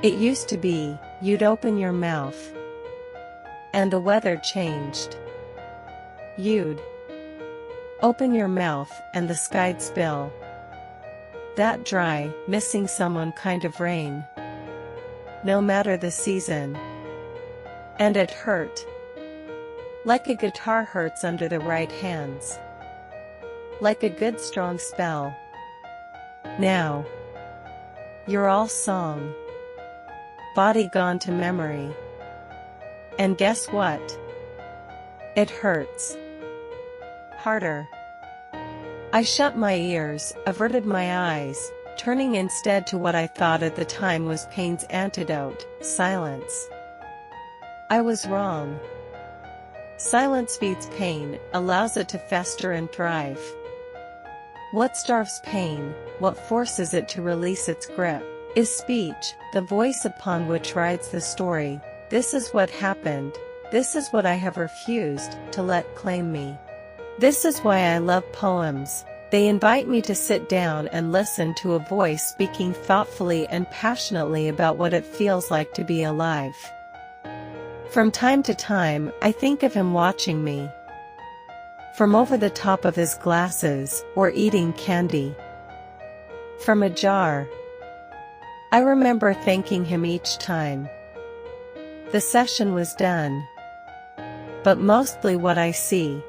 It used to be, you'd open your mouth, and the weather changed. You'd open your mouth and the sky'd spill. That dry, missing someone kind of rain. No matter the season. And it hurt. Like a guitar hurts under the right hands. Like a good strong spell. Now you're all song. Body gone to memory. And guess what? It hurts. Harder. I shut my ears, averted my eyes, turning instead to what I thought at the time was pain's antidote, silence. I was wrong. Silence feeds pain, allows it to fester and thrive. What starves pain, what forces it to release its grip, is speech, the voice upon which rides the story. This is what happened, this is what I have refused to let claim me. This is why I love poems. They invite me to sit down and listen to a voice speaking thoughtfully and passionately about what it feels like to be alive. From time to time, I think of him watching me from over the top of his glasses, or eating candy from a jar. I remember thanking him each time the session was done. But mostly what I see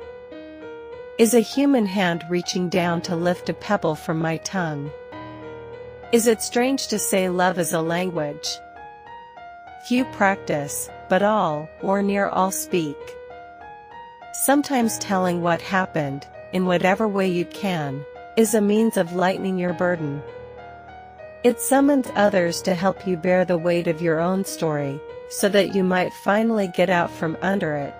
is a human hand reaching down to lift a pebble from my tongue. Is it strange to say love is a language few practice, but all, or near all speak? Sometimes telling what happened, in whatever way you can, is a means of lightening your burden. It summons others to help you bear the weight of your own story, so that you might finally get out from under it.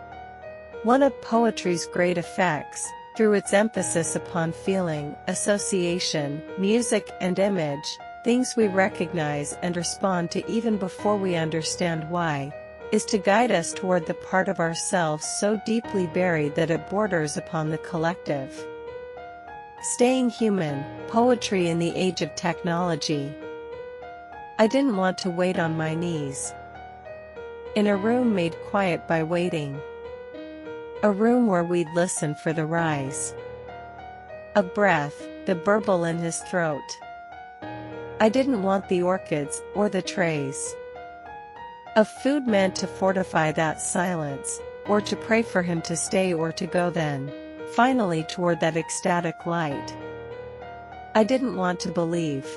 One of poetry's great effects, through its emphasis upon feeling, association, music and image, things we recognize and respond to even before we understand why, is to guide us toward the part of ourselves so deeply buried that it borders upon the collective. Staying human, poetry in the age of technology. I didn't want to wait on my knees. In a room made quiet by waiting. A room where we'd listen for the rise of breath, the burble in his throat. I didn't want the orchids, or the trays of food meant to fortify that silence, or to pray for him to stay or to go then, finally toward that ecstatic light. I didn't want to believe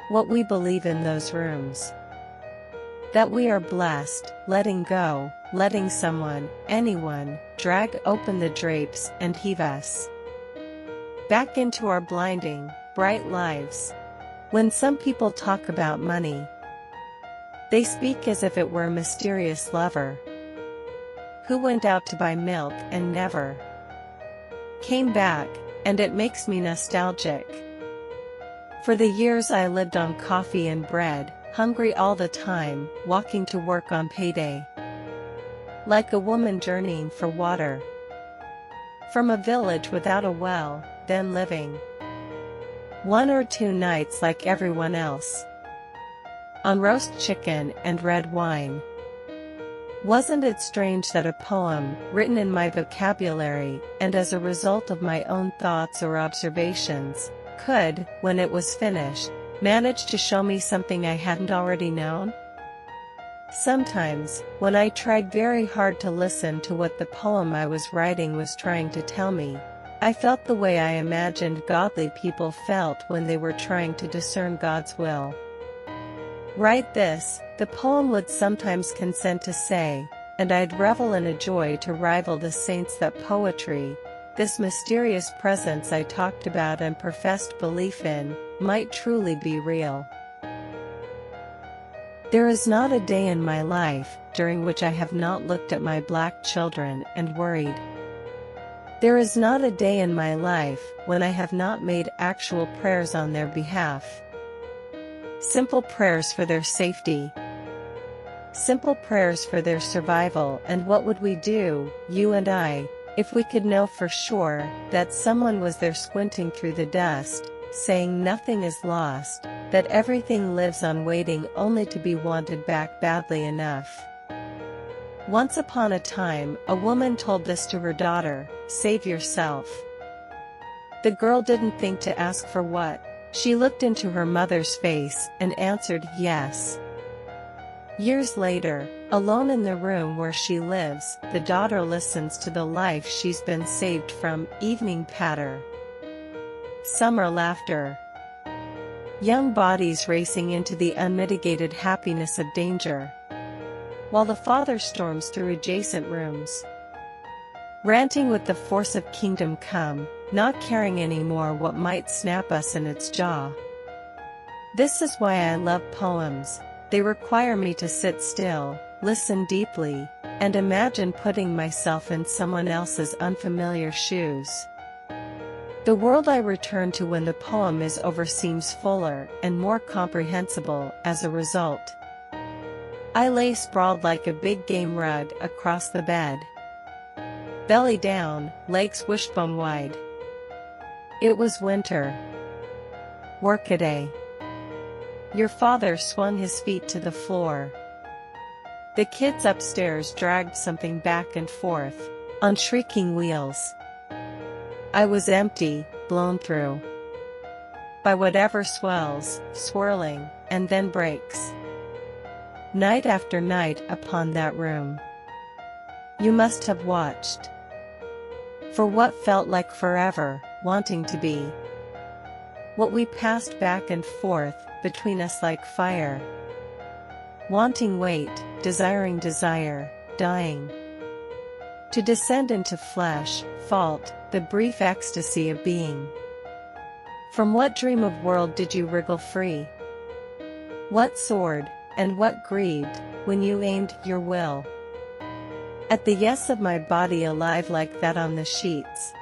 what we believe in those rooms. That we are blessed, letting go, letting someone, anyone, drag open the drapes and heave us back into our blinding, bright lives. When some people talk about money, they speak as if it were a mysterious lover who went out to buy milk and never came back, and it makes me nostalgic for the years I lived on coffee and bread, hungry all the time, walking to work on payday. Like a woman journeying for water from a village without a well, then living 1 or 2 nights like everyone else on roast chicken and red wine. Wasn't it strange that a poem, written in my vocabulary, and as a result of my own thoughts or observations, could, when it was finished, manage to show me something I hadn't already known? Sometimes, when I tried very hard to listen to what the poem I was writing was trying to tell me, I felt the way I imagined godly people felt when they were trying to discern God's will. Write this, the poem would sometimes consent to say, and I'd revel in a joy to rival the saints that poetry, this mysterious presence I talked about and professed belief in, might truly be real. There is not a day in my life during which I have not looked at my black children and worried. There is not a day in my life when I have not made actual prayers on their behalf. Simple prayers for their safety. Simple prayers for their survival. And what would we do, you and I, if we could know for sure that someone was there squinting through the dust, saying nothing is lost, that everything lives on waiting only to be wanted back badly enough. Once upon a time, a woman told this to her daughter, "Save yourself." The girl didn't think to ask for what. She looked into her mother's face and answered yes. Years later, alone in the room where she lives, the daughter listens to the life she's been saved from: evening patter, summer laughter, young bodies racing into the unmitigated happiness of danger, while the father storms through adjacent rooms, ranting with the force of kingdom come, not caring anymore what might snap us in its jaw. This is why I love poems. They require me to sit still, listen deeply, and imagine putting myself in someone else's unfamiliar shoes. The world I return to when the poem is over seems fuller and more comprehensible as a result. I lay sprawled like a big game rug across the bed, belly down, legs wishbone wide. It was winter. Workaday. Your father swung his feet to the floor. The kids upstairs dragged something back and forth, on shrieking wheels. I was empty, blown through by whatever swells, swirling, and then breaks. Night after night upon that room. You must have watched. For what felt like forever, wanting to be what we passed back and forth between us like fire. Wanting wait, desiring desire, dying to descend into flesh, fault, the brief ecstasy of being. From what dream of world did you wriggle free? What soared, and what grieved, when you aimed your will at the yes of my body alive like that on the sheets,